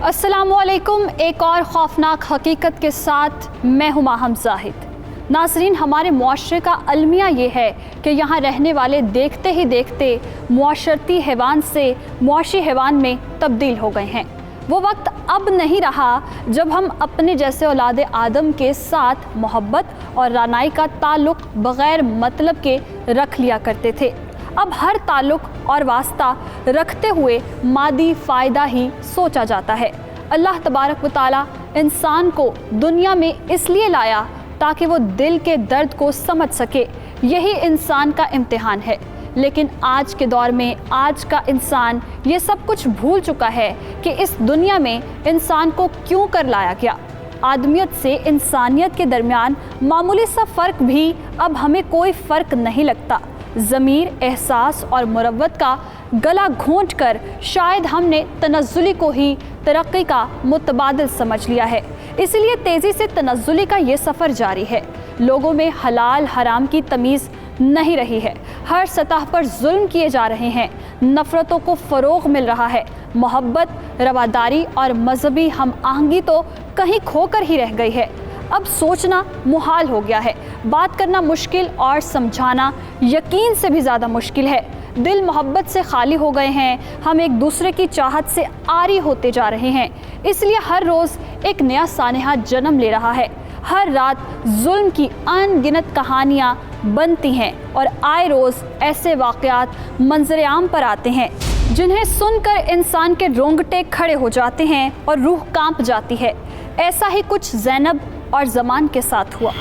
अस्सलामुअलैकुम। एक और खौफनाक हकीकत के साथ मैं हूँ माहम जाहिद। नाज़रीन, हमारे मुआशरे का अलमिया ये है कि यहाँ रहने वाले देखते ही देखते मुआशरती हैवान से मुआशी हैवान में तब्दील हो गए हैं। वो वक्त अब नहीं रहा जब हम अपने जैसे औलाद आदम के साथ मोहब्बत और रानाई का ताल्लुक़ बग़ैर मतलब के रख लिया करते थे। अब हर ताल्लुक़ और वास्ता रखते हुए मादी फ़ायदा ही सोचा जाता है। अल्लाह तबारक व तआला इंसान को दुनिया में इसलिए लाया ताकि वो दिल के दर्द को समझ सके। यही इंसान का इम्तिहान है। लेकिन आज के दौर में आज का इंसान ये सब कुछ भूल चुका है कि इस दुनिया में इंसान को क्यों कर लाया गया। आदमियत से इंसानियत के दरमियान मामूली सा फ़र्क भी अब हमें कोई फ़र्क नहीं लगता। ज़मीर, एहसास और मुरव्वत का गला घोंट कर शायद हमने तनज़्ज़ुली को ही तरक्की का मुतबादिल समझ लिया है। इसलिए तेज़ी से तनज़्ज़ुली का ये सफ़र जारी है। लोगों में हलाल हराम की तमीज़ नहीं रही है। हर सतह पर जुल्म किए जा रहे हैं। नफ़रतों को फ़रोग़ मिल रहा है। मोहब्बत, रवादारी और मजहबी हम आहंगी तो कहीं खोकर ही रह गई है। अब सोचना मुहाल हो गया है, बात करना मुश्किल और समझाना यकीन से भी ज़्यादा मुश्किल है। दिल मोहब्बत से खाली हो गए हैं। हम एक दूसरे की चाहत से आरी होते जा रहे हैं। इसलिए हर रोज़ एक नया सानेहा जन्म ले रहा है। हर रात जुल्म की अनगिनत कहानियाँ बनती हैं और आए रोज़ ऐसे वाक़यात मंज़र आम पर आते हैं जिन्हें सुनकर इंसान के रोंगटे खड़े हो जाते हैं और रूह कांप जाती है। ऐसा ही कुछ ज़ैनब और ज़मान के साथ हुआ।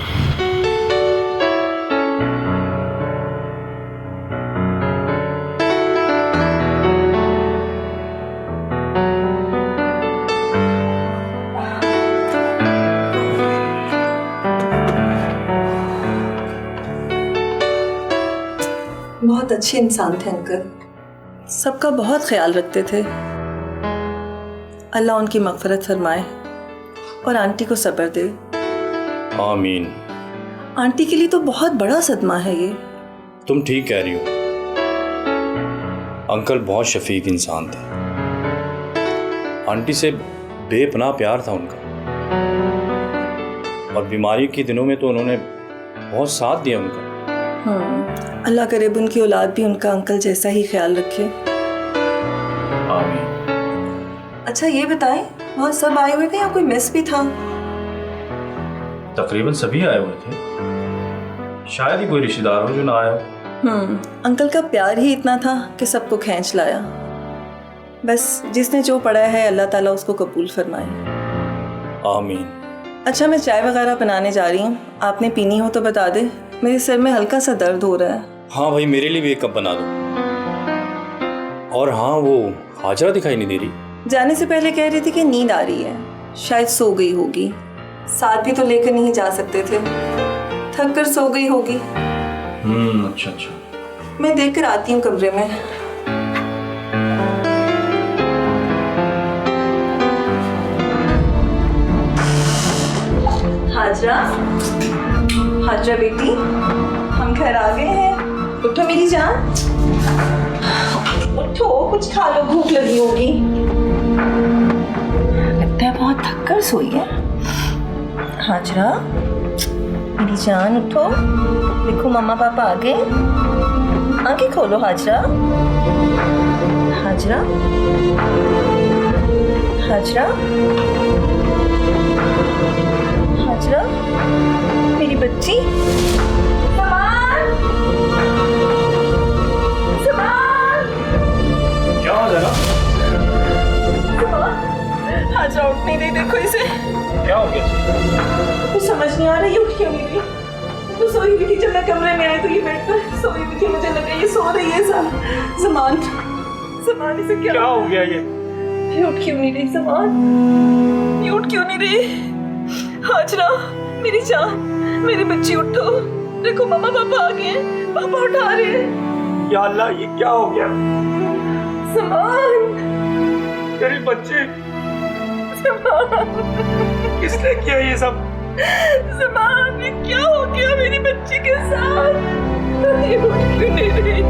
बहुत अच्छे इंसान थे अंकल, सबका बहुत ख्याल रखते थे। अल्लाह उनकी मग़फ़िरत फरमाए और आंटी को सब्र दे। आमीन। आंटी के लिए तो बहुत बड़ा सदमा है ये। तुम ठीक कह रही हो। अंकल बहुत शफीक इंसान थे। आंटी से बेपनाह प्यार था उनका, और बीमारी के दिनों में तो उन्होंने बहुत साथ दिया उनका। अल्लाह करीब उनकी औलाद भी उनका अंकल जैसा ही ख्याल रखे। आमीन। अच्छा ये बताएं, वहाँ सब आए हुए थे या कोई मिस भी था? तकरीबन सभी आए हुए थे। शायद ही कोई रिश्तेदार हो जो ना आया हो। अंकल का प्यार ही इतना था कि सबको खींच लाया। बस जिसने जो पढ़ा है अल्लाह ताला उसको कबूल फरमाए। आमीन। अच्छा, मैं चाय वगैरह बनाने जा रही हूँ, आपने पीनी हो तो बता दे। मेरे सिर में हल्का सा दर्द हो रहा है। हाँ भाई, मेरे लिए भी एक कप बना दो। और हाँ, वो हाजरा दिखाई नहीं दे रही। जाने से पहले कह रही थी कि नींद आ रही है, शायद सो गई होगी। साथ भी तो लेकर नहीं जा सकते थे, थक कर सो गई होगी। अच्छा अच्छा। मैं देख कर आती हूँ कमरे में। हाजरा, हाजरा बेटी, हम घर आ गए हैं। उठो मेरी जान, उठो, कुछ खा लो, भूख लगी होगी। लगता है बहुत थक कर सोई है। हाजरा मेरी जान, उठो, देखो मम्मा पापा आ गए। आंखें खोलो हाजरा। हाजरा, हाजरा, हाजरा मेरी बच्ची। क्या हो जाएगा? हाजरा उठ नहीं रही, देखो इसे। क्या हो गया? कुछ समझ नहीं आ रही, उठ क्यों नहीं रही? वो सोई हुई थी जब मैं कमरे में आई तो ये बेड पर सोई हुई थी। मुझे लगा ये सो रही है। ज़मान इसे क्या हो गया? ये उठ क्यों नहीं रही? ज़मान, ये उठ क्यों नहीं रही? हाजरा मेरी जान, मेरी बच्ची, उठो, देखो मम्मा पापा आ गए हैं, पापा उठा रहे हैं। या अल्लाह, ये क्या हो गया? ज़मान, तेरी बच्ची, किसने किया ये सब? ज़मान, ये क्या हो गया मेरी बच्ची के साथ? ये उठ क्यों नहीं रही?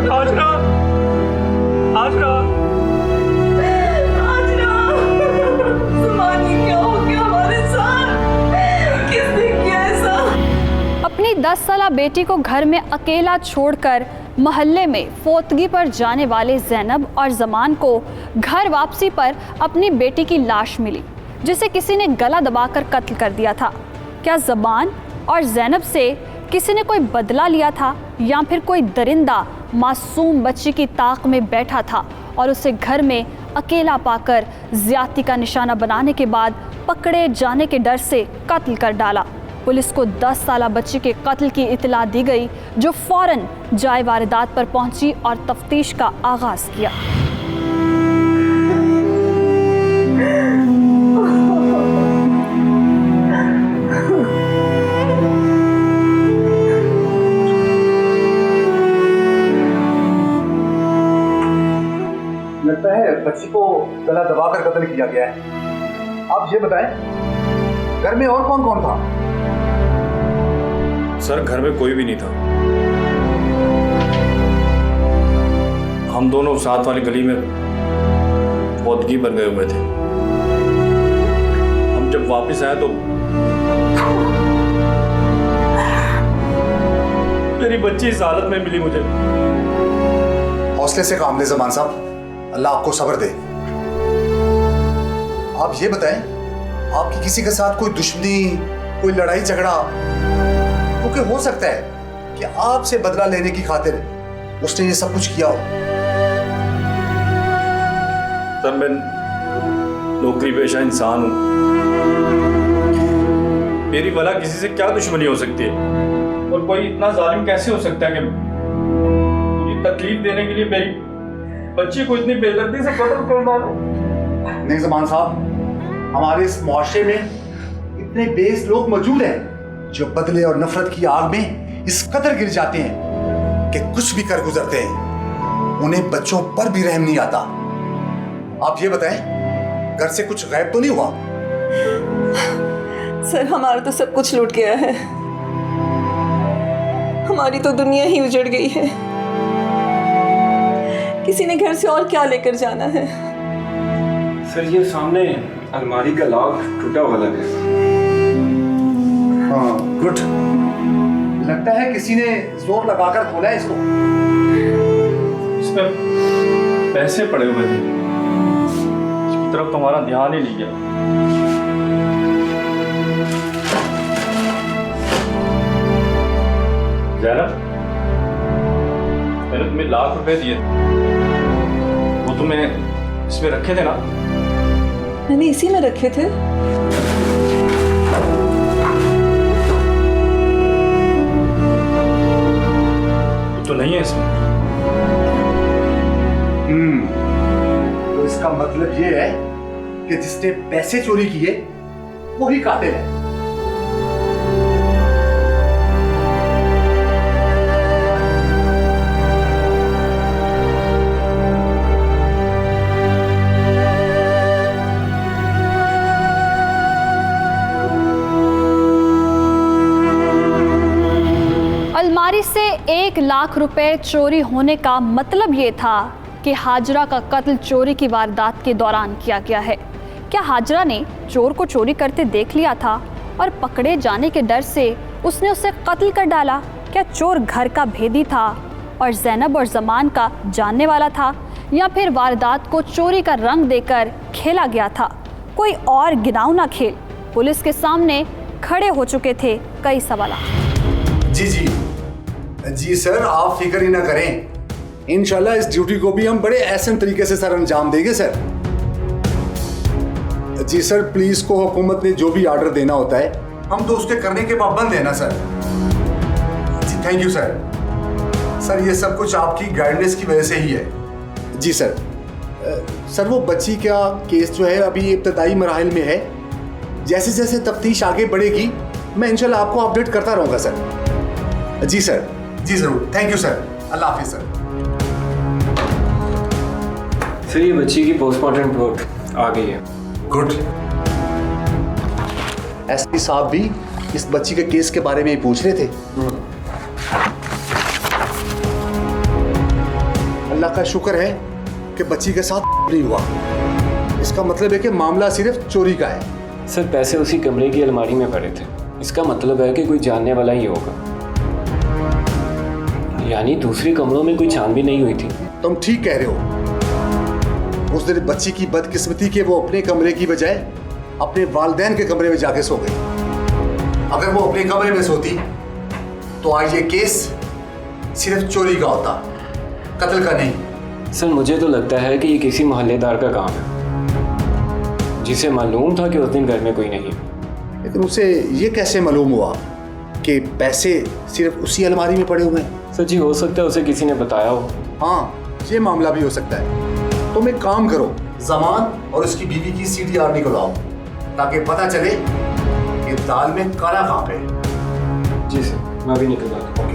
हाजरा, हाजरा, साला बेटी को घर में अकेला छोड़कर मोहल्ले में फोतगी पर जाने वाले ज़ैनब और ज़मान को घर वापसी पर अपनी बेटी की लाश मिली, जिसे किसी ने गला दबाकर कत्ल कर दिया था। क्या ज़मान और ज़ैनब से किसी ने कोई बदला लिया था या फिर कोई दरिंदा मासूम बच्ची की ताक में बैठा था और उसे घर में अकेला पाकर ज्यादती का निशाना बनाने के बाद पकड़े जाने के डर से कत्ल कर डाला। पुलिस को 10 साला बच्ची के कत्ल की इतला दी गई, जो फौरन जाए वारदात पर पहुंची और तफ्तीश का आगाज किया। लगता है बच्ची को गला दबाकर कत्ल किया गया है। आप ये बताएं, घर में और कौन कौन था? सर, घर में कोई भी नहीं था। हम दोनों साथ वाली गली में फोतगी पर गए हुए थे। हम जब वापस आए तो मेरी बच्ची इस हालत में मिली मुझे। हौसले से काम ले ज़मान साहब, अल्लाह आपको सब्र दे। आप ये बताएं, आपकी किसी के साथ कोई दुश्मनी, कोई लड़ाई झगड़ा? क्योंकि हो सकता है कि आपसे बदला लेने की खातिर उसने ये सब कुछ किया हो। सर, मैं नौकरी पेशा इंसान हूं। मेरी भला किसी से क्या दुश्मनी हो सकती है? और कोई इतना जालिम कैसे हो सकता है कि मुझे तकलीफ देने के लिए मेरी बच्ची को इतनी बेदर्दी से कत्ल कर डाले? नहीं ज़मान साहब, हमारे इस मुआशरे में इतने बेस लोग मौजूद हैं जो बदले और नफरत की आग में इस कदर गिर जाते हैं कि कुछ भी कर गुजरते हैं। उन्हें बच्चों पर भी रहम नहीं आता। आप ये बताएं, घर से कुछ गायब तो नहीं हुआ? सर, हमारा तो सब कुछ लूट गया है। हमारी तो दुनिया ही उजड़ गई है। किसी ने घर से और क्या लेकर जाना है? सर, ये सामने अलमारी का लॉक टूटा हुआ लगा है। हाँ, गुड। लगता है किसी ने जोर लगाकर खोला है इसको। इसमें पैसे पड़े हुए थे, इसकी तरफ तुम्हारा ध्यान ही नहीं गया। ज़ैनब, मैंने तुम्हें लाख रुपए दिए थे, वो तुम्हें इसमें रखे थे ना? मैंने इसी में रखे थे। तो नहीं है इसमें। तो इसका मतलब ये है कि जिसने पैसे चोरी किए वही कातिल है। अलमारी से 1 लाख रुपए चोरी होने का मतलब ये था कि हाजरा का कत्ल चोरी की वारदात के दौरान किया गया है। क्या हाजरा ने चोर को चोरी करते देख लिया था और पकड़े जाने के डर से उसने उसे कत्ल कर डाला? क्या चोर घर का भेदी था और ज़ैनब और ज़मान का जानने वाला था, या फिर वारदात को चोरी का रंग देकर खेला गया था? कोई और गिनाऊना खेल पुलिस के सामने खड़े हो चुके थे कई सवाल। जी सर, आप फिक्र ही ना करें। इंशाल्लाह इस ड्यूटी को भी हम बड़े एहसन तरीके से सर अंजाम देंगे सर। जी सर, पुलिस को हुकूमत ने जो भी आर्डर देना होता है हम तो उसके करने के पाबंद हैं ना सर। जी थैंक यू सर। सर, ये सब कुछ आपकी गाइडेंस की वजह से ही है। जी सर। सर, वो बच्ची का केस जो है अभी इब्तदाई मराहिल में है। जैसे जैसे तफ्तीश आगे बढ़ेगी मैं इंशाल्लाह आपको अपडेट करता रहूँगा सर। जी सर, जी ज़रूर। Thank you sir. अल्लाह हाफिज़ सर। सर, ये बच्ची की पोस्टमार्टम रिपोर्ट आ गई है। गुड। एसपी साहब भी इस बच्ची के केस के बारे में ही पूछ रहे थे। अल्लाह का शुक्र है कि बच्ची के साथ नहीं हुआ। इसका मतलब है कि मामला सिर्फ चोरी का है। सर, पैसे उसी कमरे की अलमारी में पड़े थे। इसका मतलब है कि कोई जानने वाला ही होगा। यानी दूसरे कमरों में कोई छानबीन नहीं हुई थी? तुम ठीक कह रहे हो। उस दिन बच्ची की बदकिस्मती के वो अपने कमरे की बजाय अपने वालिदैन के कमरे में जाके सो गई। अगर वो अपने कमरे में सोती तो आज ये केस सिर्फ चोरी का होता, कत्ल का नहीं। सर मुझे तो लगता है कि ये किसी मोहल्लेदार का काम है, जिसे मालूम था कि उस दिन घर में कोई नहीं। लेकिन उसे ये कैसे मालूम हुआ कि पैसे सिर्फ उसी अलमारी में पड़े हुए हैं? सर जी हो सकता है उसे किसी ने बताया हो। हाँ, ये मामला भी हो सकता है। तुम एक काम करो, जमान और उसकी बीवी की CTR निकलवाओ ताकि पता चले कि दाल में काला कहाँ पे। जी सर, मैं अभी निकल जाता हूँ।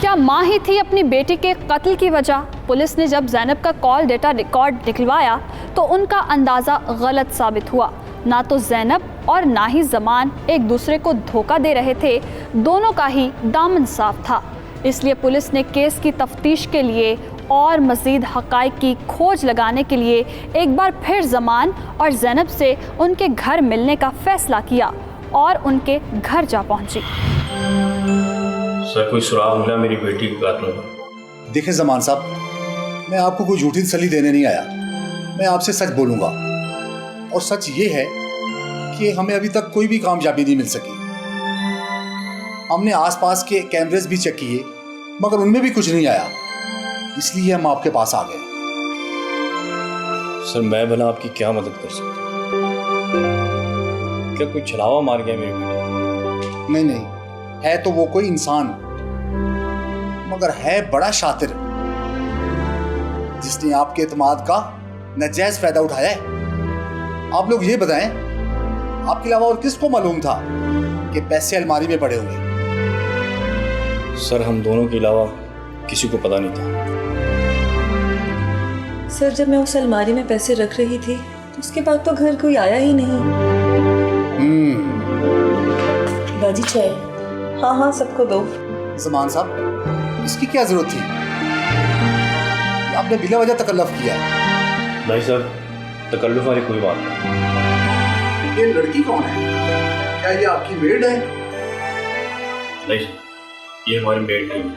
क्या माँ ही थी अपनी बेटी के कत्ल की वजह? पुलिस ने जब जैनब का कॉल डेटा रिकॉर्ड निकलवाया तो उनका अंदाज़ा गलत साबित हुआ। ना तो जैनब और ना ही जमान एक दूसरे को धोखा दे रहे थे, दोनों का ही दामन साफ था। इसलिए पुलिस ने केस की तफ्तीश के लिए और मज़ीद हक़ाइक़ की खोज लगाने के लिए एक बार फिर जमान और जैनब से उनके घर मिलने का फैसला किया और उनके घर जा पहुंची। सर कोई सुराग मिला मेरी बेटी के कातलों का? देखिए जमान साहब, मैं आपको कोई झूठी तसल्ली देने नहीं आया। मैं आपसे सच बोलूंगा, और सच ये है कि हमें अभी तक कोई भी कामयाबी नहीं मिल सकी। हमने आसपास के कैमरेज भी चेक किए मगर उनमें भी कुछ नहीं आया, इसलिए हम आपके पास आ गए। सर मैं भला आपकी क्या मदद कर सकता हूँ? क्या कोई छलावा मार गया मेरी बेटी? नहीं नहीं, है तो वो कोई इंसान, मगर है बड़ा शातिर, जिसने आपके एतमाद का नाजायज फायदा उठाया है। आप लोग ये बताएं, आपके अलावा और किसको मालूम था कि पैसे अलमारी में पड़े हुए? सर हम दोनों के अलावा किसी को पता नहीं था। सर जब मैं उस अलमारी में पैसे रख रही थी तो उसके बाद तो घर कोई आया ही नहीं। बाजी चाय। हाँ हाँ सबको दो। जमान साहब, इसकी क्या जरूरत थी? आपने बिला वजह तकल्लुफ किया है। नहीं सर, तकल्लुफ वाली कोई बात नहीं। ये लड़की कौन है? क्या ये आपकी मेड है? नहीं सर, ये हमारी मेड नहीं है।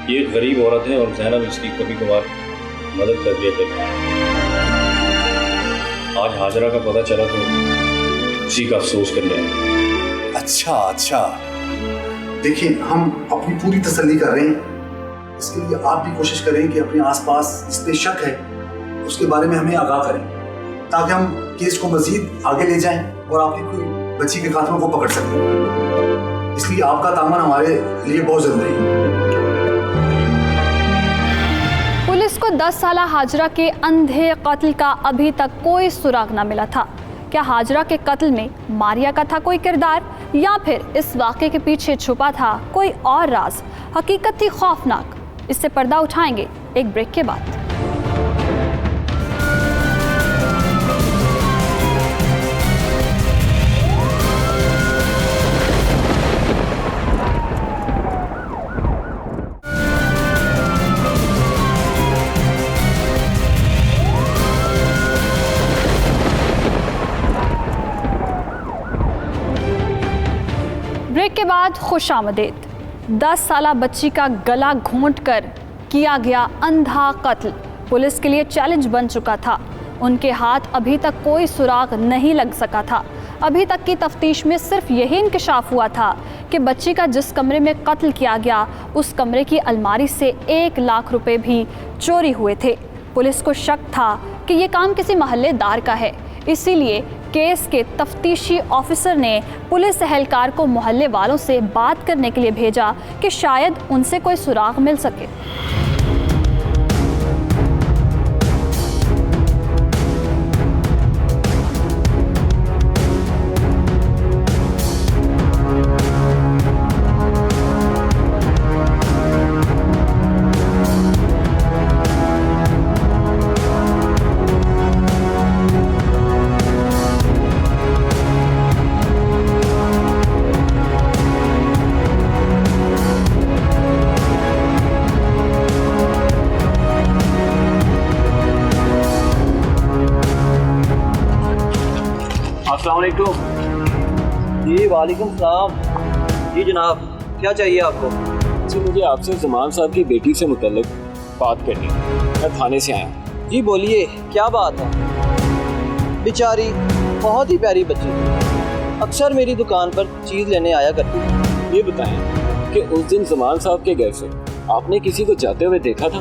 ये एक गरीब औरत है और जैनब इसकी कभी कभार मदद कर दिया करती है। आज हाजरा का पता चला तो उसी का अफसोस करने आए। अच्छा अच्छा, देखिए हम अपनी पूरी तसल्ली कर रहे हैं, इसके लिए आप भी कोशिश करें कि अपने आसपास जिस पे शक है उसके बारे में हमें आगाह करें, ताकि हम केस को मजीद आगे ले जाएं और आपकी कोई बच्ची के कातिलों को पकड़ सकें। इसलिए आपका तामन हमारे लिए बहुत जरूरी है। पुलिस को 10 साला हाजरा के अंधे कत्ल का अभी तक कोई सुराग न मिला था। क्या हाजरा के कत्ल में मारिया का था कोई किरदार, या फिर इस वाक़े के पीछे छुपा था कोई और राज? हकीकत थी खौफनाक। इससे पर्दा उठाएंगे एक ब्रेक के बाद। ब्रेक के बाद खुशामदीद। 10 साला बच्ची का गला घोंटकर किया गया अंधा कत्ल पुलिस के लिए चैलेंज बन चुका था। उनके हाथ अभी तक कोई सुराग नहीं लग सका था। अभी तक की तफ्तीश में सिर्फ यही इंकशाफ हुआ था कि बच्ची का जिस कमरे में कत्ल किया गया उस कमरे की अलमारी से 1 लाख रुपए भी चोरी हुए थे। पुलिस को शक था कि ये काम किसी मोहल्लेदार का है, इसीलिए केस के तफ्तीशी ऑफिसर ने पुलिस एहलकार को मोहल्ले वालों से बात करने के लिए भेजा कि शायद उनसे कोई सुराग मिल सके। अस्सलामुअलैकुम। जी वालेकुम सलाम। जी जनाब, क्या चाहिए आपको? जी मुझे आपसे जमान साहब की बेटी से मुतल्लिक बात करनी है। मैं थाने से आया हूँ। जी बोलिए, क्या बात है? बेचारी बहुत ही प्यारी बच्ची थी, अक्सर मेरी दुकान पर चीज़ लेने आया करती थी। ये बताएं कि उस दिन जमान साहब के घर से आपने किसी को जाते हुए देखा था?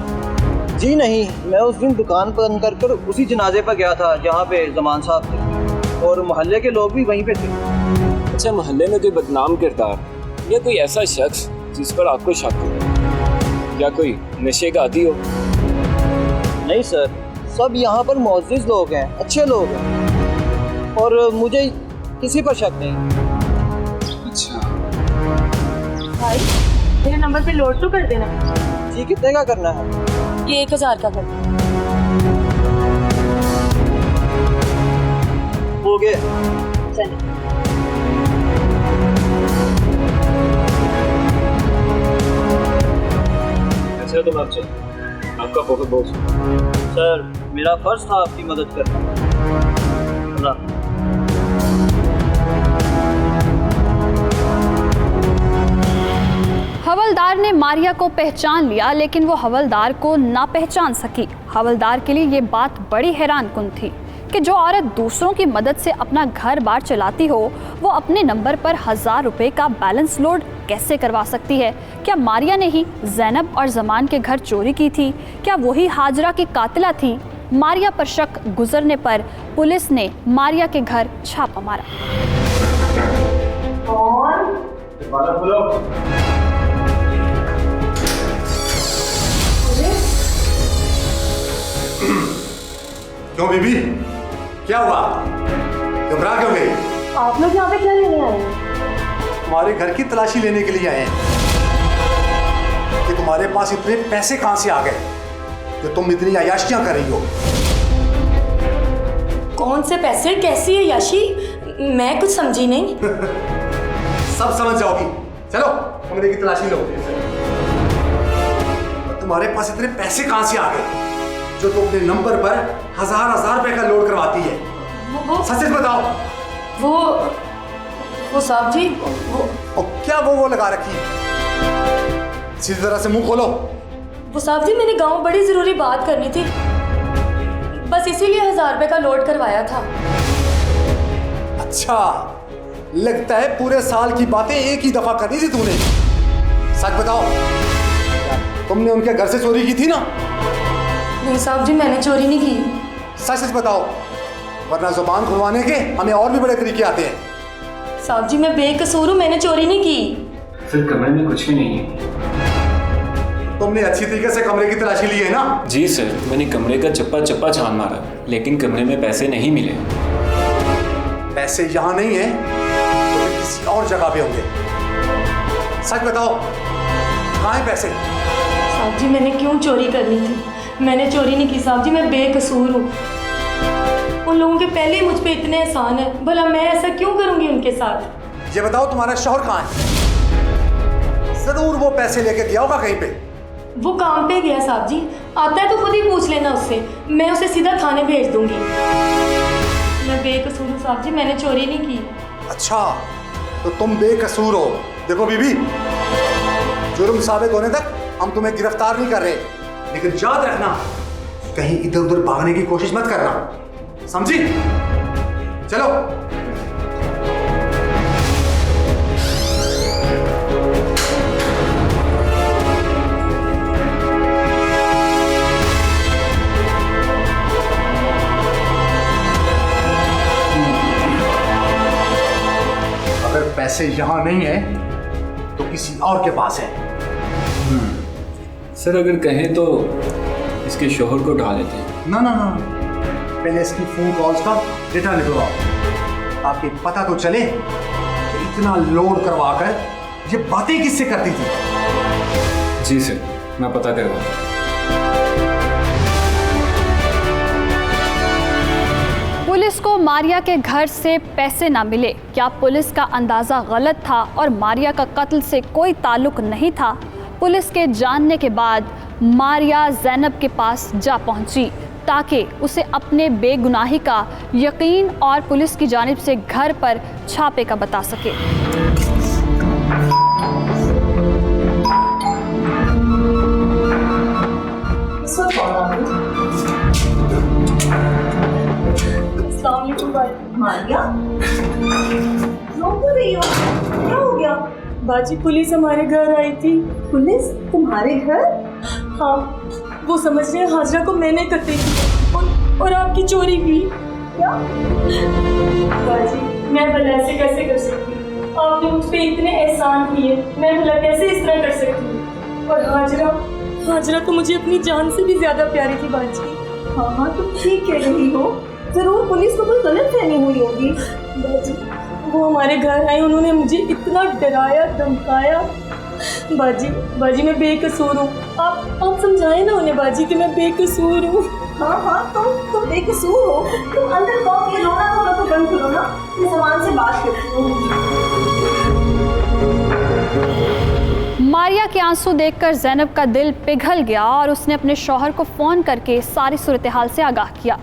जी नहीं, मैं उस दिन दुकान बंद कर उसी जनाजे पर गया था जहाँ पे जमान साहब थे, और मोहल्ले के लोग भी वहीं पे थे। अच्छा, मोहल्ले में कोई बदनाम किरदार या कोई ऐसा शख्स जिस पर आपको शक हो, या कोई नशे का आदी हो? नहीं सर, सब यहाँ पर मुअज़्ज़िज़ लोग हैं, अच्छे लोग हैं, और मुझे किसी पर शक नहीं। अच्छा, भाई मेरे नंबर पे लोड तो कर देना। जी कितने का करना है? ये 1000 का कर। हो गया। चलिए। अच्छा तो आप चलो, आपका बहुत बहुत सर, मेरा फर्ज था आपकी मदद करना। अल्लाह। हवलदार ने मारिया को पहचान लिया, लेकिन वो हवलदार को ना पहचान सकी। हवलदार के लिए ये बात बड़ी हैरानकुन थी कि जो औरत दूसरों की मदद से अपना घर बार चलाती हो, वो अपने नंबर पर 1000 रुपए का बैलेंस लोड कैसे करवा सकती है? क्या मारिया ने ही ज़ैनब और ज़मान के घर चोरी की थी? क्या वही हाजरा की कातिला थी? मारिया पर शक गुजरने पर पुलिस ने मारिया के घर छापा मारा। क्यों बीबी, क्या हुआ? घबरा क्यों गई? आप लोग यहाँ पे क्या लेने आए हैं? तुम्हारे घर की तलाशी लेने के लिए आए हैं कि तुम्हारे पास इतने पैसे कहां से आ गए जो तुम इतनी अय्याशियां कर रही हो। कौन से पैसे, कैसी है याशी? मैं कुछ समझी नहीं। सब समझ जाओगी। चलो कमरे की तलाशी लो। तुम्हारे पास इतने पैसे कहां से आ गए जो तुम अपने नंबर पर 1000 रुपए का लोड करवाती है? सच बताओ। वो साहब जी, और क्या वो लगा रखी? सीधी तरह से मुंह खोलो। वो साहब जी, मैंने गांव बड़ी जरूरी बात करनी थी, बस इसीलिए 1000 रुपए का लोड करवाया था। अच्छा, लगता है पूरे साल की बातें एक ही दफा करी थी तूने। सच बताओ, तुमने उनके घर से चोरी की थी ना? नहीं साहब जी, मैंने चोरी नहीं की। सच बताओ, वरना जुबान खुलवाने के हमें और भी बड़े तरीके आते हैं। साहब जी, मैं बेकसूर हूँ, मैंने चोरी नहीं की। फिर कमरे में कुछ भी नहीं है। तुमने अच्छी तरीके से कमरे की तलाशी ली है ना? जी सर, मैंने कमरे का चप्पा छान मारा, लेकिन कमरे में पैसे नहीं मिले। पैसे यहाँ नहीं है तो किसी और जगह पे होंगे। सच बताओ, कहाँ है पैसे? साहब जी, मैंने क्यों चोरी करनी थी? मैंने चोरी नहीं की साहब जी, मैं बेकसूर हूँ। उन लोगों के पहले ही मुझ पे इतने एहसान है, भला मैं ऐसा क्यों करूँगी उनके साथ? ये बताओ, तुम्हारा शौहर कहाँ है? जरूर वो पैसे लेके गया होगा कहीं पे। वो काम पे गया साहब जी, आता है तो खुद ही पूछ लेना उससे, मैं उसे सीधा थाने भेज दूंगी। मैं बेकसूर हूँ साहब जी, मैंने चोरी नहीं की। अच्छा, तो तुम बेकसूर हो। देखो बीबी, जुर्म साबित होने तक हम तुम्हें गिरफ्तार नहीं कर रहे, लेकिन याद रखना कहीं इधर उधर भागने की कोशिश मत करना, समझी? चलो। अगर पैसे यहां नहीं है तो किसी और के पास है। सर अगर कहें तो इसके शोहर को उठा लेते हैं। ना ना ना, पहले इसकी फोन कॉल्स का डेटा निकलवाओ, ताकि पता तो चले कि इतना लोड करवा कर ये बातें किससे करती थी। जी सर, मैं पता करवा। पुलिस को मारिया के घर से पैसे ना मिले। क्या पुलिस का अंदाज़ा गलत था और मारिया का कत्ल से कोई ताल्लुक नहीं था? पुलिस के जानने के बाद मारिया ज़ैनब के पास जा पहुंची। ताकि उसे अपने बेगुनाही का यकीन और पुलिस की जानिब से घर पर छापे का बता सके। मारिया, रो क्यों रही हो? क्या हो गया? बाजी पुलिस हमारे घर आई थी। पुलिस तुम्हारे घर? हाँ, वो समझ रहे हैं हाजरा को मैंने कटी थी और आपकी चोरी की। क्या? बाजी मैं भला ऐसे कैसे कर सकती हूँ? आपने मुझ पे इतने एहसान किए, मैं भला कैसे इस तरह कर सकती हूँ? और हाजरा तो मुझे अपनी जान से भी ज्यादा प्यारी थी बाजी। हाँ, तुम ठीक कह रही हो। जरूर पुलिस को कोई गलतफहमी हुई होगी। बाजी वो हमारे घर आए, उन्होंने मुझे इतना डराया धमकाया। बाजी मैं बेकसूर हूँ। आप समझाएं ना उन्हें बाजी कि मैं बेकसूर हूँ। हाँ, तुम बेकसूर हो। तुम अंदर कहो, ये रोना थोड़ा तो बंद करो ना। मैं ज़मान से बात करती हूँ। मारिया के आंसू देखकर ज़ैनब का दिल पिघल गया और उसने अपने शौहर को फ़ोन करके सारी सूरत हाल से आगाह किया।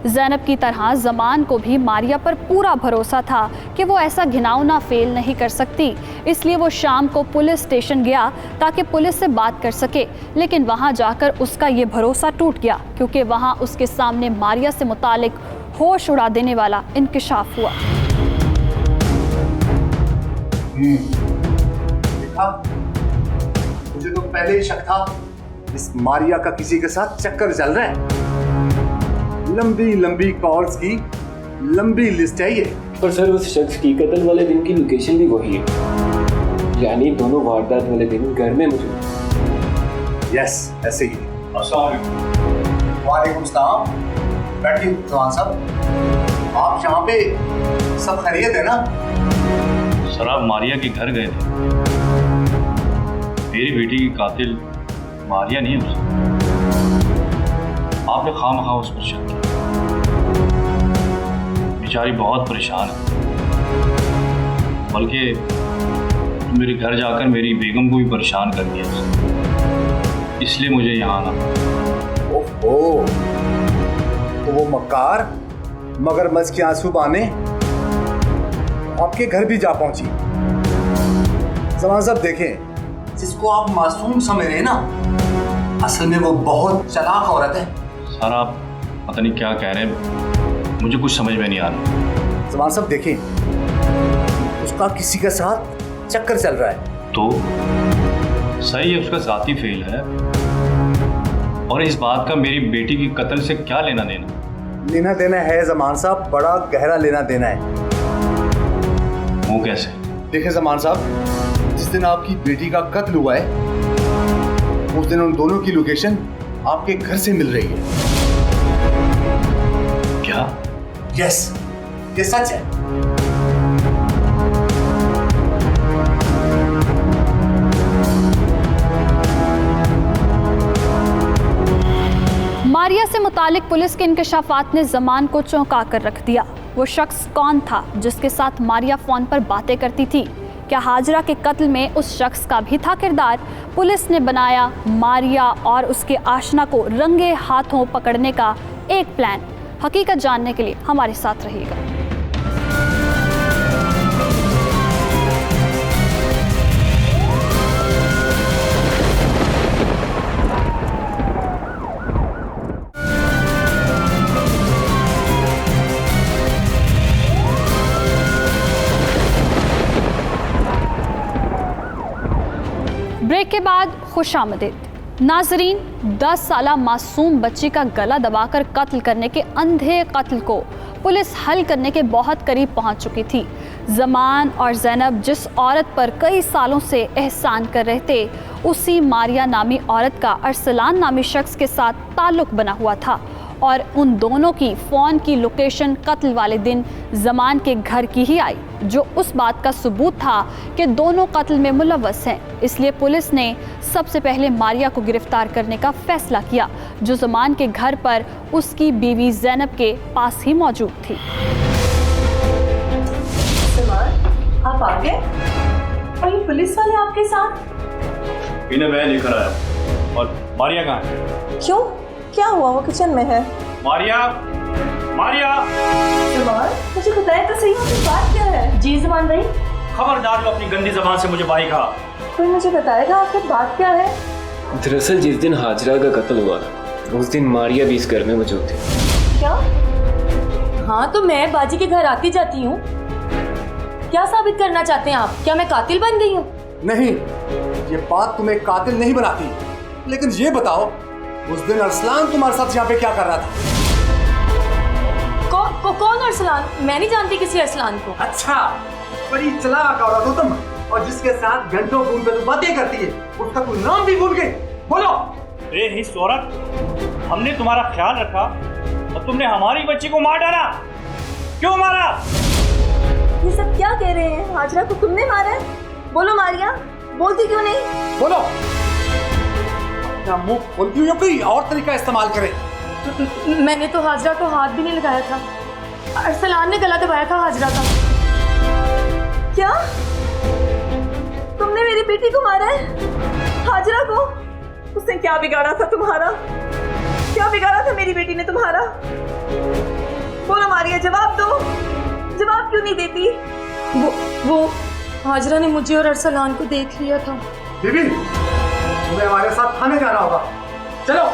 ज़ैनब की तरह ज़मान को भी मारिया पर पूरा भरोसा था कि वो ऐसा घिनौना फेल नहीं कर सकती, इसलिए वो शाम को पुलिस स्टेशन गया ताकि पुलिस से बात कर सके। लेकिन वहाँ जाकर उसका ये भरोसा टूट गया क्योंकि वहाँ उसके सामने मारिया से मुतालिक होश उड़ा देने वाला इंकिशाफ हुआ। देखा, मुझे तो पहले ही शक था इस मारिया का किसी के साथ चक्कर चल रहा है। लंबी लंबी कॉल्स की लंबी लिस्ट है ये। पर सर उस शख्स की कत्ल वाले दिन की लोकेशन भी वही है, यानी दोनों वारदात वाले दिन घर में मौजूद। यस, ऐसे ही। अस्सलाम वालेकुम। वालेकुम सलाम। बैठिए जवान साहब। आप यहाँ पे सब खैरियत है ना? सर, आप मारिया के घर गए थे। मेरी बेटी की कातिल मारिया नहीं है, आपने खामखा उस पर शक किया। बेचारी बहुत परेशान है, बल्कि मेरे घर जाकर मेरी बेगम को भी परेशान कर दिया उसने, इसलिए मुझे यहाँ आना। ओहो, तो वो मक्कार मगरमच्छ के आंसू बहाने आपके घर भी जा पहुंची। जवान साहब देखें, जिसको आप मासूम समझ रहे हैं ना, असल में वो बहुत चालाक औरत है। सर, आप पता नहीं क्या कह रहे हैं, मुझे कुछ समझ में नहीं आ रहा। जवान साहब देखें, उसका किसी के साथ चक्कर चल रहा है। तो सही है, उसका जाती फेल है, और इस बात का मेरी बेटी की कत्ल से क्या लेना देना? लेना देना है जमान साहब, बड़ा गहरा लेना देना है। वो कैसे? देखिए जमान साहब, जिस दिन आपकी बेटी का कत्ल हुआ है उस दिन उन दोनों की लोकेशन आपके घर से मिल रही है। क्या? यस, ये सच है। मारिया से मुतालिक पुलिस के इंकशाफात ने ज़मान को चौंका कर रख दिया। वो शख्स कौन था जिसके साथ मारिया फ़ोन पर बातें करती थी? क्या हाजरा के कत्ल में उस शख्स का भी था किरदार? पुलिस ने बनाया मारिया और उसके आशना को रंगे हाथों पकड़ने का एक प्लान। हकीकत जानने के लिए हमारे साथ रहिएगा। ब्रेक के बाद खुशामदीद। नाजरीन, 10 साला मासूम बच्ची का गला दबाकर कत्ल करने के अंधे कत्ल को पुलिस हल करने के बहुत करीब पहुंच चुकी थी। ज़मान और ज़ैनब जिस औरत पर कई सालों से एहसान कर रहे थे, उसी मारिया नामी औरत का अरसलान नामी शख्स के साथ ताल्लुक़ बना हुआ था और उन दोनों की फ़ोन की लोकेशन कत्ल वाले दिन ज़मान के घर की ही आई, जो उस बात का सबूत था कि दोनों कत्ल में मुलव्वस हैं। इसलिए पुलिस ने सबसे पहले मारिया को गिरफ्तार करने का फैसला किया, जो ज़मान के घर पर उसकी बीवी ज़ैनब के पास ही मौजूद थी। ज़मान, आप आ गए? और ये पुलिस वाले आपके साथ? इन्हें मैं लेकर आया। और मारिया कहाँ है? क्यों? क्या हुआ? वो किचन में है। मारिया, मारिया, जमान, मुझे बताया तो सही आपकी बात क्या है? जी जमान भाई, खबरदार जो अपनी गंदी जबान से मुझे भाई कहा। कोई मुझे बताएगा आखिर बात क्या है? दरअसल जिस दिन हाजरा का कत्ल हुआ उस दिन मारिया भी इस घर में मौजूद थी। क्या? हाँ तो मैं बाजी के घर आती जाती हूँ। क्या साबित करना चाहते हैं आप? क्या मैं कातिल बन गई हूँ? नहीं, ये बात तुम्हें कातिल नहीं बनाती, लेकिन ये बताओ उस दिन अरसलान तुम्हारे साथ यहाँ पे क्या कर रहा था? कौन अरसलान? मैं नहीं जानती किसी अरसलान को। अच्छा, बड़ी चालाक औरत हो तुम, और जिसके साथ घंटों फोन पे तुम बातें करती है उसका कोई नाम भी भूल गई। बोलो। बेहिस औरत, हमने तुम्हारा ख्याल रखा और तुमने हमारी बच्ची को मार डाला। क्यों मारा? ये सब क्या कह रहे हैं? हाजरा को तुमने मारा है? बोलो मारिया, बोलती क्यों नहीं? बोलो। अपना मुंह खोलती हुई कोई और तरीका इस्तेमाल करे। मैंने तो हाजरा को हाथ भी नहीं लगाया था। अरसलान ने गला दबाया था हाजरा का। क्या? तुमने मेरी बेटी को मारा है? हाजरा को? उसने क्या बिगाड़ा था तुम्हारा? क्या बिगाड़ा था मेरी बेटी ने तुम्हारा? बोलो मारिया, जवाब दो। जवाब क्यों नहीं देती? वो हाजरा ने मुझे और अरसलान को देख लिया था। बीबी, तुम्हें हमारे साथ थाने जाना होगा। चलो।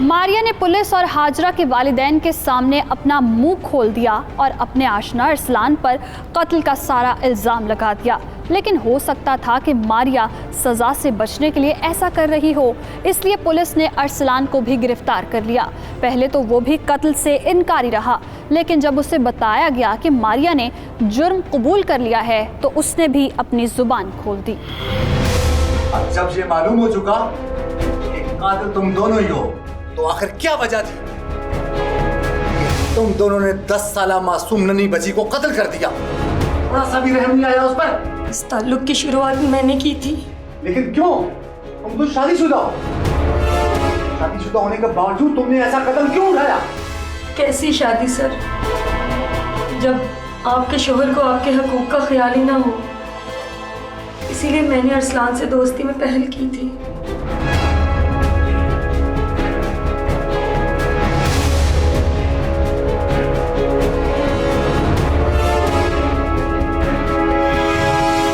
मारिया ने पुलिस और हाजरा के वालिदैन के सामने अपना मुंह खोल दिया और अपने आशना अरसलान पर कत्ल का सारा इल्ज़ाम लगा दिया। लेकिन हो सकता था कि मारिया सज़ा से बचने के लिए ऐसा कर रही हो, इसलिए पुलिस ने अरसलान को भी गिरफ्तार कर लिया। पहले तो वो भी कत्ल से इनकारी रहा, लेकिन जब उसे बताया गया कि मारिया ने जुर्म कबूल कर लिया है तो उसने भी अपनी ज़ुबान खोल दी। अब जब ये मालूम हो चुका कि कातिल तुम दोनों ही हो, तो आखिर क्या वजह थी तुम दोनों ने 10 साला मासूम नन्ही बच्ची को कत्ल कर दिया? थोड़ा सा भी रहम नहीं आया उस पर? इस ताल्लुक की शुरुआत मैंने की थी। लेकिन क्यों? तुम तो शादीशुदा हो। शादीशुदा होने के बावजूद तुमने ऐसा कदम क्यों उठाया? कैसी शादी सर, जब आपके शोहर को आपके हकूक का ख्याल ही ना हो। इसीलिए मैंने अरसलान से दोस्ती में पहल की थी।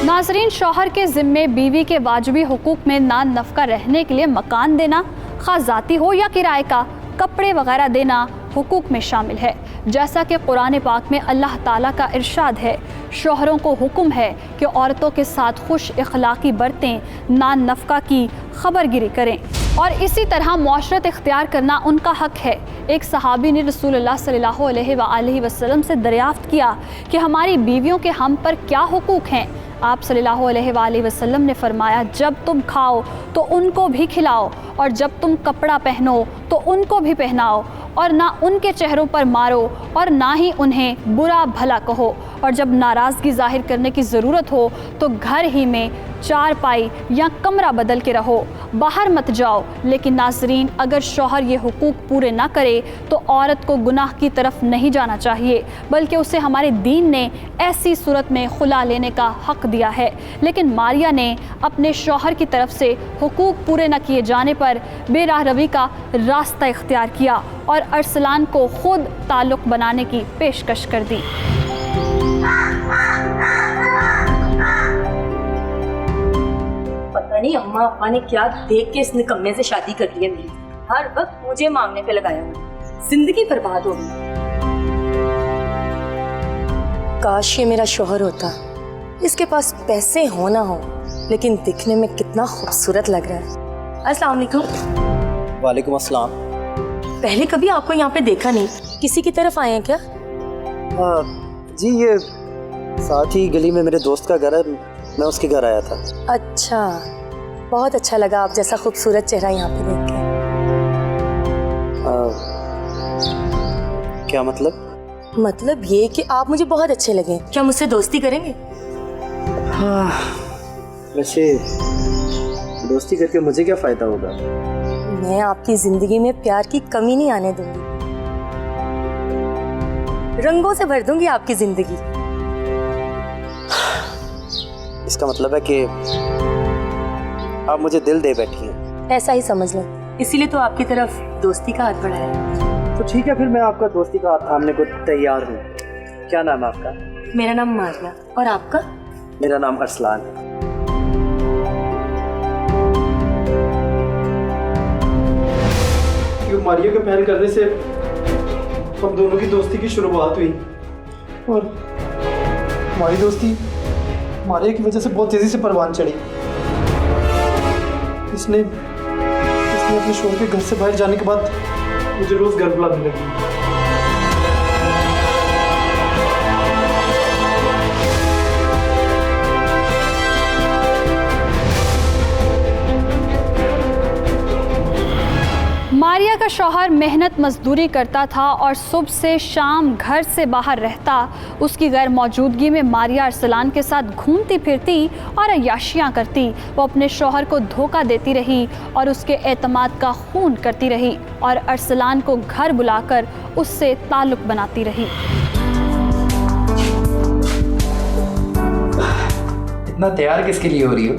नाज़रीन, शौहर के ज़िम्मे बीवी के वाजिबी हुकूक में नान नफ़का रहने के लिए मकान देना, ख़ास ज़ाती हो या किराए का, कपड़े वगैरह देना हुकूक में शामिल है। जैसा कि कुरान पाक में अल्लाह ताला का इरशाद है, शौहरों को हुक्म है कि औरतों के साथ खुश इखलाक़ी बरतें, नान नफ़का की खबरगिरी करें और इसी तरह मुआशरत इख्तियार करना उनका हक है। एक सहाबी ने रसूलुल्लाह सल्लल्लाहु अलैहि वसल्लम से दरियाफ़्त किया कि हमारी बीवियों के हम पर क्या हुकूक हैं। आप सल्लल्लाहु अलैहि वसल्लम ने फरमाया, जब तुम खाओ तो उनको भी खिलाओ और जब तुम कपड़ा पहनो तो उनको भी पहनाओ और ना उनके चेहरों पर मारो और ना ही उन्हें बुरा भला कहो, और जब नाराज़गी जाहिर करने की ज़रूरत हो तो घर ही में चारपाई या कमरा बदल के रहो, बाहर मत जाओ। लेकिन नाज़रीन, अगर शौहर ये हुकूक पूरे ना करे तो औरत को गुनाह की तरफ नहीं जाना चाहिए, बल्कि उसे हमारे दीन ने ऐसी सूरत में खुला लेने का हक़ दिया है। लेकिन मारिया ने अपने शौहर की तरफ से हुकूक पूरे न किए जाने पर बेराह रवी का रास्ता इख्तियार किया और अरसलान को खुद ताल्लुक़ बनाने की पेशकश कर दी। पता नहीं अम्मा अप्पा ने क्या देख के इस निकम्मे से शादी कर ली है मेरी। हर वक्त मुझे मांगने पे लगाया हुआ, जिंदगी बर्बाद हो गई। काश ये मेरा शौहर होता, इसके पास पैसे हो ना हो, लेकिन दिखने में कितना खूबसूरत लग रहा है। अस्सलाम वालेकुम। वालेकुम अस्सलाम। पहले कभी आपको यहाँ पे देखा नहीं, किसी की तरफ आए हैं क्या? जी, ये साथ ही गली में मेरे दोस्त का घर है, मैं उसके घर आया था। अच्छा, बहुत अच्छा लगा आप जैसा खूबसूरत चेहरा यहाँ पे देख के। क्या मतलब? मतलब ये कि आप मुझे बहुत अच्छे लगे। क्या मुझसे दोस्ती करेंगे? हाँ, वैसे दोस्ती करके मुझे क्या फ़ायदा होगा? मैं आपकी जिंदगी में प्यार की कमी नहीं आने दूंगी, रंगों से भर दूंगी आपकी जिंदगी। इसका मतलब है कि आप मुझे दिल दे बैठी हैं। ऐसा ही समझ लें, इसीलिए तो आपकी तरफ दोस्ती का हाथ बढ़ाया है। तो ठीक है, फिर मैं आपका दोस्ती का हाथ थामने को तैयार हूँ। क्या नाम है आपका? मेरा नाम मारिया, और आपका? मेरा नाम अरसलान है। मारिया के पहल करने से हम दोनों की दोस्ती की शुरुआत हुई और हमारी दोस्ती मारिया की वजह से बहुत तेजी से परवान चढ़ी। इसने अपने शोहर के घर से बाहर जाने के बाद मुझे रोज घर बुलाने लगी। मारिया का शौहर मेहनत मजदूरी करता था और सुबह से शाम घर से बाहर रहता। उसकी गैर मौजूदगी में मारिया अरसलान के साथ घूमती फिरती और अय्याशियाँ करती। वो अपने शौहर को धोखा देती रही और उसके एतमाद का खून करती रही और अरसलान को घर बुलाकर उससे ताल्लुक बनाती रही। इतना तैयार किसके लिए हो रही हो?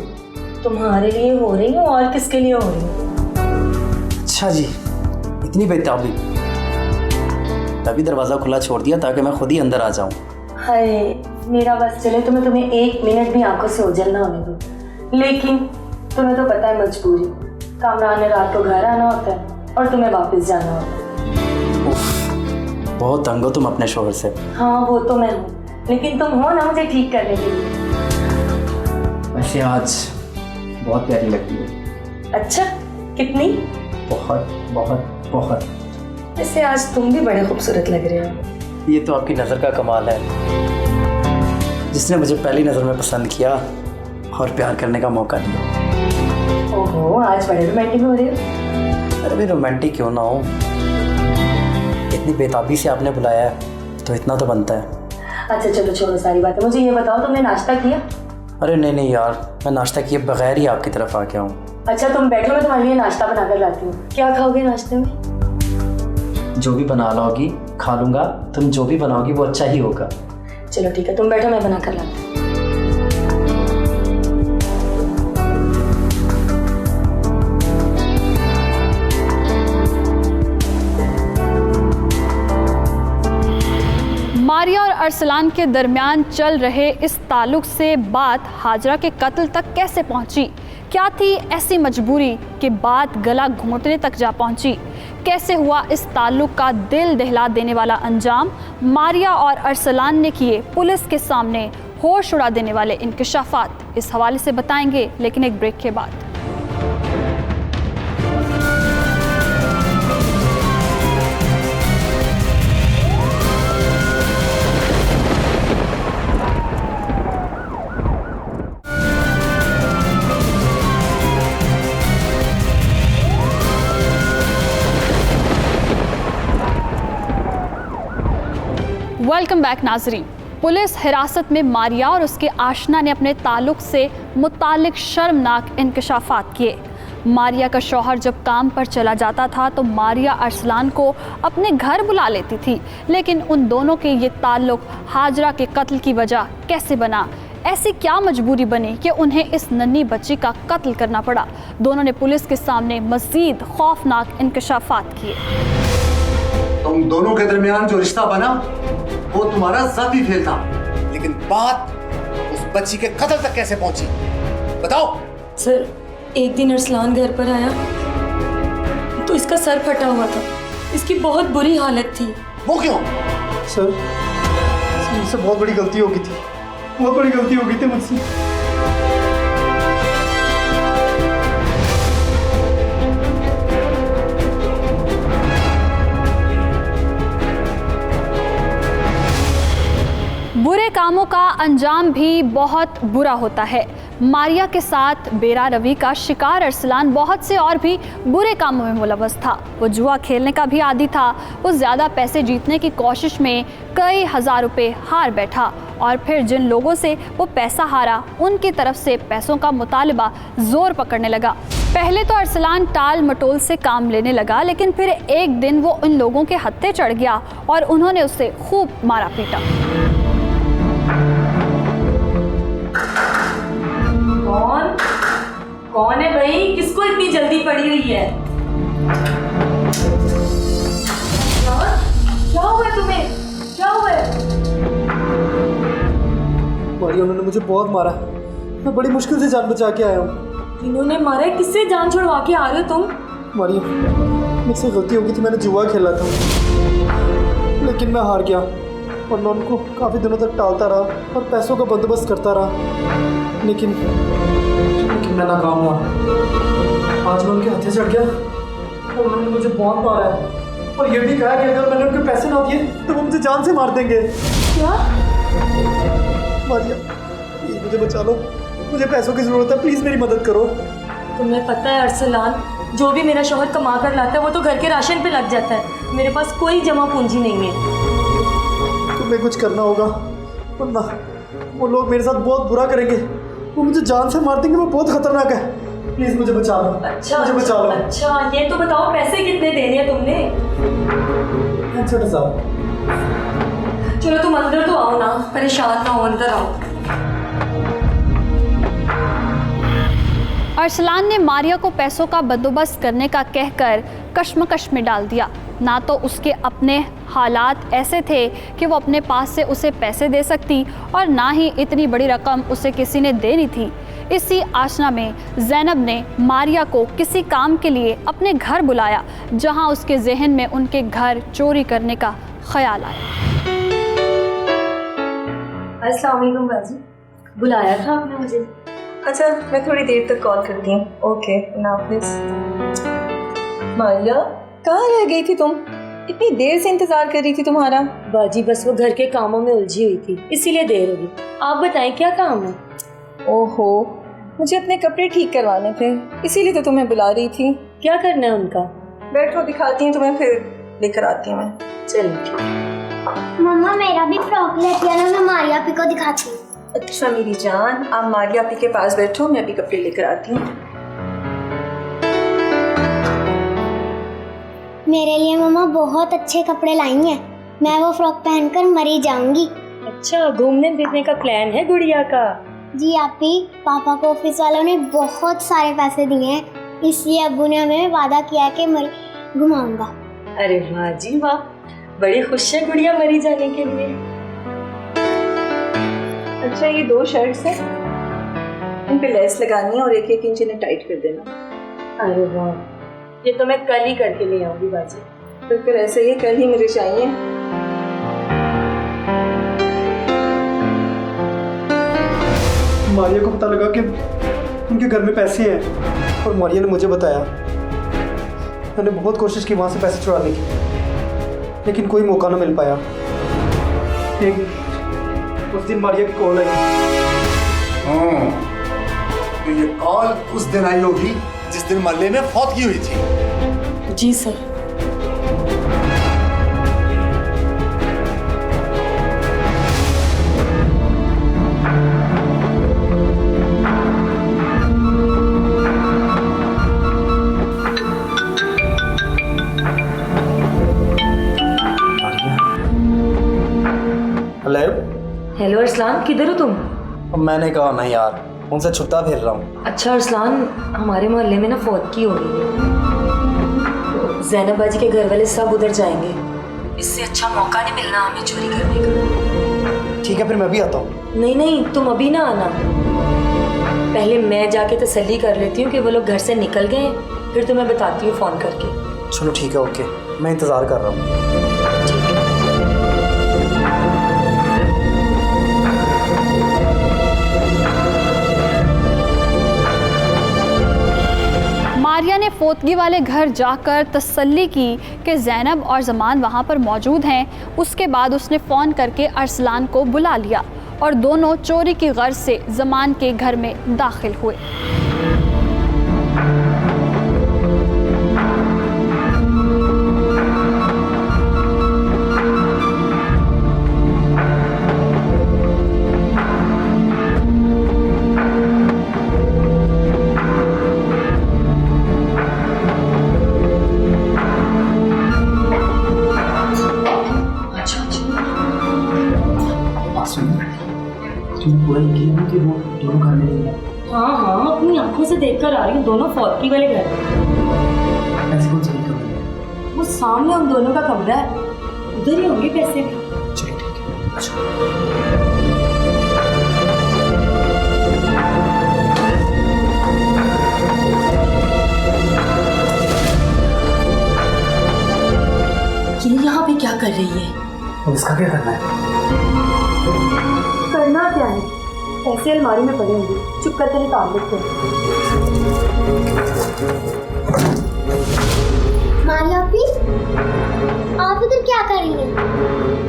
तुम्हारे लिए हो रही हूँ, और किसके लिए हो रही हूँ? अच्छा जी, इतनी बेताबी। तभी दरवाज़ा खुला छोड़ दिया ताकि मैं खुद ही अंदर आ जाऊं। हाय, मेरा बस चले तो मैं तुम्हें एक मिनट भी आंखों से ओझल ना होने दूं। लेकिन तुम्हें तो पता है मजबूरी, कामरान ने रात को घर आना होता है और तुम्हें वापस जाना होता है। उफ, बहुत तंग हो तुम अपने शोहर से। हाँ वो तो मैं हूँ, लेकिन तुम हो ना मुझे ठीक करने के लिए। वैसे आज बहुत प्यारी लगती है। अच्छा, कितनी? बहुत बहुत बहुत। वैसे आज तुम भी बड़े खूबसूरत लग रहे हो। ये तो आपकी नज़र का कमाल है। जिसने मुझे पहली नज़र में पसंद किया और प्यार करने का मौका दिया। ओहो, आज बड़े रोमांटिक हो रहे हो। अरे भी रोमांटिक क्यों ना हो, इतनी बेताबी से आपने बुलाया है तो इतना तो बनता है। अच्छा चलो छोड़ो सारी बातें, मुझे ये बताओ तुमने नाश्ता किया? अरे नहीं नहीं यार, मैं नाश्ता किए बगैर ही आपकी तरफ आ गया हूँ। अच्छा तुम बैठो, मैं तुम्हारे लिए नाश्ता बना कर लाती हूँ। क्या खाओगे नाश्ते में? जो भी बना लोगी खा लूँगा, तुम जो भी बनाओगी वो अच्छा ही होगा। चलो ठीक है, तुम बैठो, मैं बना कर लाती हूँ। मारिया और अरसलान के दरमियान चल रहे इस ताल्लुक से बात हाजरा के कत्ल तक कैसे पहुंची? क्या थी ऐसी मजबूरी कि बात गला घोंटने तक जा पहुंची? कैसे हुआ इस ताल्लुक का दिल दहला देने वाला अंजाम? मारिया और अरसलान ने किए पुलिस के सामने होश उड़ा देने वाले इंकशाफात। इस हवाले से बताएंगे, लेकिन एक ब्रेक के बाद। वेलकम बैक नाजरीन। पुलिस हिरासत में मारिया और उसके आशना ने अपने ताल्लुक से मुतालिक शर्मनाक इंकशाफात किए। मारिया का शौहर जब काम पर चला जाता था तो मारिया अरसलान को अपने घर बुला लेती थी, लेकिन उन दोनों के ये ताल्लुक हाजरा के कत्ल की वजह कैसे बना? ऐसी क्या मजबूरी बनी कि उन्हें इस नन्ही बच्ची का कत्ल करना पड़ा? दोनों ने पुलिस के सामने मज़ीद खौफनाक इंकशाफात किए। तुम दोनों के दरमियान जो रिश्ता बना वो तुम्हारा ज़ाती खेल था, लेकिन बात उस बच्ची के कत्ल तक कैसे पहुंची, बताओ। सर, एक दिन अरसलान घर पर आया तो इसका सर फटा हुआ था, इसकी बहुत बुरी हालत थी। वो क्यों? सर, मुझसे बहुत बड़ी गलती हो गई थी, बहुत बड़ी गलती हो गई थी मुझसे। बुरे कामों का अंजाम भी बहुत बुरा होता है। मारिया के साथ बेरा रवि का शिकार अरसलान बहुत से और भी बुरे कामों में मुलव्वस था। वो जुआ खेलने का भी आदी था। वो ज़्यादा पैसे जीतने की कोशिश में कई हज़ार रुपए हार बैठा और फिर जिन लोगों से वो पैसा हारा उनकी तरफ से पैसों का मुतालबा जोर पकड़ने लगा। पहले तो अरसलान टाल मटोल से काम लेने लगा, लेकिन फिर एक दिन वो उन लोगों के हत्थे चढ़ गया और उन्होंने उसे खूब मारा पीटा। कौन है भाई? किसको इतनी जल्दी पड़ी हुई है? क्या हुआ तुम्हें? क्या हुआ है? मारिया, उन्होंने मुझे बहुत मारा। मैं बड़ी मुश्किल से जान बचा के आया हूँ। इन्होंने मारा है? किससे जान छुड़वा के आ रहे हो तुम? मारिया, मुझसे गलती हो गई थी, मैंने जुआ खेला था, लेकिन मैं हार गया और मैं उनको काफ़ी दिनों तक टालता रहा और पैसों का बंदोबस्त करता रहा, लेकिन मैं नाकाम हुआ। आज मैं उनके हत्थे चढ़ गया और उन्होंने मुझे बहुत मारा है और ये भी कहा कि अगर मैंने उनके पैसे ना दिए तो वो मुझे जान से मार देंगे। क्या? मारिया, प्लीज मुझे बचा लो, मुझे पैसों की ज़रूरत है, प्लीज़ मेरी मदद करो। तुम्हें पता है अरसलान, जो भी मेरा शौहर कमा कर लाता है वो तो घर के राशन पे लग जाता है। मेरे पास कोई जमा पूंजी नहीं है। तुम्हें कुछ करना होगा, वरना वो लोग मेरे साथ बहुत बुरा करेंगे, वो मुझे जान से मार देंगे, वो बहुत खतरनाक है। प्लीज़ मुझे बचा लो। अच्छा, मुझे बचा लो। अच्छा, ये तो बताओ पैसे कितने देने हैं तुमने? 65,000। चलो तुम अंदर तो आओ ना, परेशान ना हो, अंदर आओ। अरसलान ने मारिया को पैसों का बंदोबस्त करने का कहकर कश्मकश में डाल दिया। ना तो उसके अपने हालात ऐसे थे कि वो अपने पास से उसे पैसे दे सकती और ना ही इतनी बड़ी रकम उसे किसी ने देनी थी। इसी आशना में ज़ैनब ने मारिया को किसी काम के लिए अपने घर बुलाया, जहां उसके जहन में उनके घर चोरी करने का ख्याल आया। अस्सलाम वालेकुम बाजी, बुलाया था आपने मुझे? अच्छा, मैं थोड़ी देर तक कॉल करती हूँ। ओके, अल्लाह हाफिज़। मारिया, कहाँ रह गई थी तुम? इतनी देर से इंतजार कर रही थी तुम्हारा। बाजी बस वो घर के कामों में उलझी हुई थी, इसीलिए देर होगी। आप बताएं क्या काम है? ओहो, मुझे अपने कपड़े ठीक करवाने थे, इसीलिए तो तुम्हें बुला रही थी। क्या करना है उनका? बैठो, दिखाती हूँ तुम्हें, फिर लेकर आती हूँ मैं। चलो। मम्मा मेरा भी फ्रॉक लेती है ना, मैं मारिया आपी को दिखाती हूँ। अच्छा मेरी जान, आप मारिया आपी के पास बैठो, मैं अभी कपड़े लेकर आती हूँ। मेरे लिए मम्मा बहुत अच्छे कपड़े लाई हैं, मैं वो फ्रॉक पहनकर मरी जाऊंगी। अच्छा, घूमने फिरने का प्लान है गुड़िया का? जी आपी, पापा को ऑफिस वालों ने बहुत सारे पैसे दिए हैं, इसलिए अब्बू ने हमें वादा किया कि मैं घुमाऊंगा। अरे वाह जी वाह, बड़ी खुश है गुड़िया मरी जाने के लिए। अच्छा, ये 2 शर्ट्स हैं, इन पे लेस लगानी है और 1-1 इंच इन्हें टाइट कर देना। अरे वाह, ये तो मैं कल ही करके ले आऊंगी बाजी। तो फिर ऐसे ही कल ही मुझे चाहिए। मारिया को पता लगा कि उनके घर में पैसे हैं और मारिया ने मुझे बताया। मैंने बहुत कोशिश की वहाँ से पैसे चुराने की, लेकिन कोई मौका ना मिल पाया। उस दिन मारिया की कॉल आई। तो ये कॉल उस दिन आई होगी जिस दिन मल्ले में फौत की हुई थी। जी सर। हेलो। हेलो अरसलान, किधर हो तुम? मैंने कहा नहीं यार, उनसे छुट्टा फिर रहा हूँ। अच्छा अरसलान, हमारे मोहल्ले में ना फौतगी हो गई है, ज़ैनब बाजी के घर वाले सब उधर जाएंगे। इससे अच्छा मौका नहीं मिलना हमें चोरी करने का। ठीक है, फिर मैं भी आता हूँ। नहीं नहीं, तुम अभी ना आना, पहले मैं जाके तसल्ली कर लेती हूँ कि वो लोग घर से निकल गए, फिर तुम्हें बताती हूँ फ़ोन करके। चलो ठीक है, ओके, मैं इंतज़ार कर रहा हूँ। मारिया ने फोतगी वाले घर जाकर तसल्ली की कि ज़ैनब और ज़मान वहाँ पर मौजूद हैं। उसके बाद उसने फ़ोन करके अरसलान को बुला लिया और दोनों चोरी की गर्ज से ज़मान के घर में दाखिल हुए। दोनों घर में नहीं है। हाँ हाँ, अपनी आंखों से देखकर आ रही हूँ, दोनों फौतगी वाले घर। ऐसी कौन सी बात कर रही है? वो सामने उन दोनों का कमरा है, उधर ही होंगे पैसे भी। चलिए ठीक है। अच्छा ये यहाँ पे क्या कर रही है? अब इसका क्या करना है? करना क्या है, पैसे अलमारी में पड़े होंगे, चुप करके निकाल लेते हैं। मारिया भी आप इधर क्या कर रही हैं?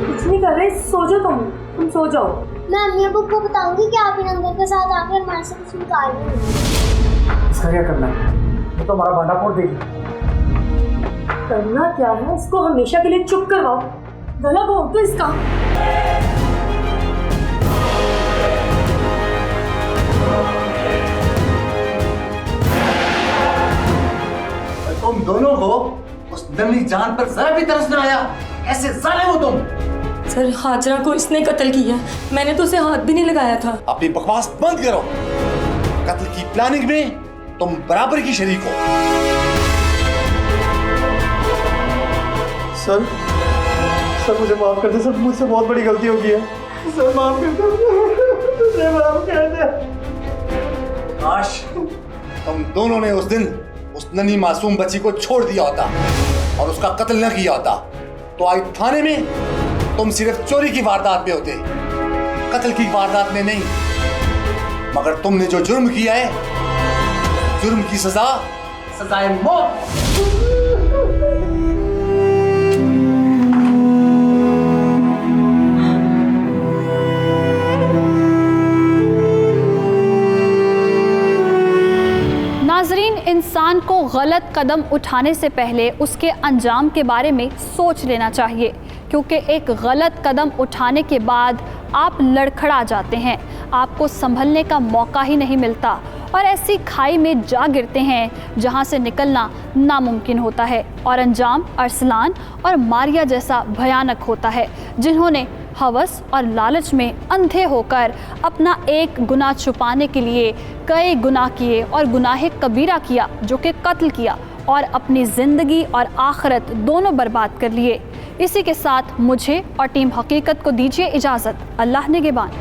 कुछ नहीं कर रहे, सो जाओ तुम सो जाओ। मैं अम्मी अब्बू को बताऊंगी कि आप इन अंदर के साथ आकर हमारे से कुछ निकाल रही हैं। इसका क्या करना है? ये तो हमारा भांडा फोड़ देगी। करना क्या है, इसको हमेशा के लिए चुप करवाओ, गला घोट दो इसका। तुम दोनों को उस नन्ही जान पर जरा भी तरस ना आया? ऐसे जालिम हो तुम। सर, हाजरा को इसने कत्ल किया, मैंने तो उसे हाथ भी नहीं लगाया था। अपनी बकवास बंद करो। कत्ल की प्लानिंग में तुम बराबर की शरीक हो। सर मुझे माफ कर दे सर, मुझसे बहुत बड़ी गलती हो गई है सर, माफ कर दे, मुझे माफ कर दे। काश तुम दोनों ने उस दिन उस नन्ही मासूम बच्ची को छोड़ दिया होता और उसका कत्ल न किया होता, तो आज थाने में तुम सिर्फ चोरी की वारदात में होते, कत्ल की वारदात में नहीं। मगर तुमने जो जुर्म किया है, जुर्म की सजाए मौत। नाजरीन, इंसान को गलत कदम उठाने से पहले उसके अंजाम के बारे में सोच लेना चाहिए, क्योंकि एक गलत कदम उठाने के बाद आप लड़खड़ा जाते हैं, आपको संभलने का मौका ही नहीं मिलता और ऐसी खाई में जा गिरते हैं जहां से निकलना नामुमकिन होता है। और अंजाम अरसलान और मारिया जैसा भयानक होता है, जिन्होंने हवस और लालच में अंधे होकर अपना एक गुनाह छुपाने के लिए कई गुनाह किए और गुनाह कबीरा किया, जो कि कत्ल किया, और अपनी ज़िंदगी और आखिरत दोनों बर्बाद कर लिए। इसी के साथ मुझे और टीम हकीकत को दीजिए इजाज़त। अल्लाह निगहबान।